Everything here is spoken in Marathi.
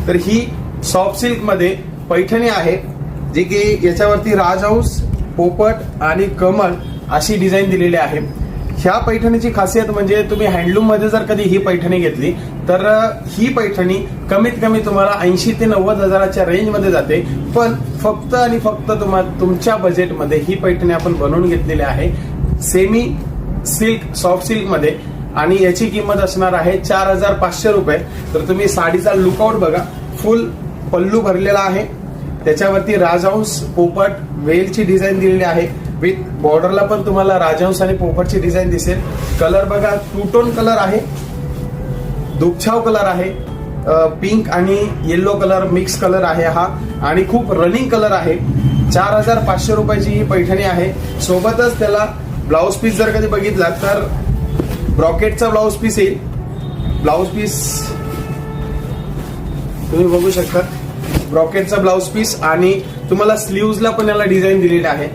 तर ही सॉफ्ट सिल्क मध्ये पैठणी आहे, जी की याच्यावरती राजहंस, पोपट आणि कमळ अशी डिझाईन दिलेली आहे. ह्या पैठणीची खासियत म्हणजे तुम्ही हँडलूम मध्ये जर कधी ही पैठणी घेतली तर ही पैठणी कमीत कमी तुम्हाला 80 ते 90 हजाराच्या रेंज मध्ये जाते. पण फक्त आणि फक्त तुमच्या बजेटमध्ये ही पैठणी आपण बनवून घेतलेली आहे सेमी सिल्क सॉफ्ट सिल्क मध्ये, आणि याची किंमत असणार आहे 4500 रुपये. तर तुम्ही साडीचा लुकआउट बघा, फुल पल्लू भरलेला आहे, त्याच्यावरती राजहंस, पोपट, वेलची डिझाईन दिलेली आहे. विथ बॉर्डरला पण तुम्हाला राजहंस आणि पोपटची डिझाईन दिसेल. कलर बघा, टू टोन कलर आहे, दुपछाव कलर आहे, पिंक आणि येलो कलर मिक्स कलर आहे हा, आणि खूप रनिंग कलर आहे. 4500 रुपयाची ही पैठणी आहे. सोबतच त्याला ब्लाउज पीस जर कधी बघितला तर ब्रॉकेटचा ब्लाउज पीस येईल. ब्लाउज पीस तुम्ही बघू शकता, ब्रॉकेटचा ब्लाउज पीस, आणि तुम्हाला स्लीव्हजला पण याला डिझाईन दिलेली आहे.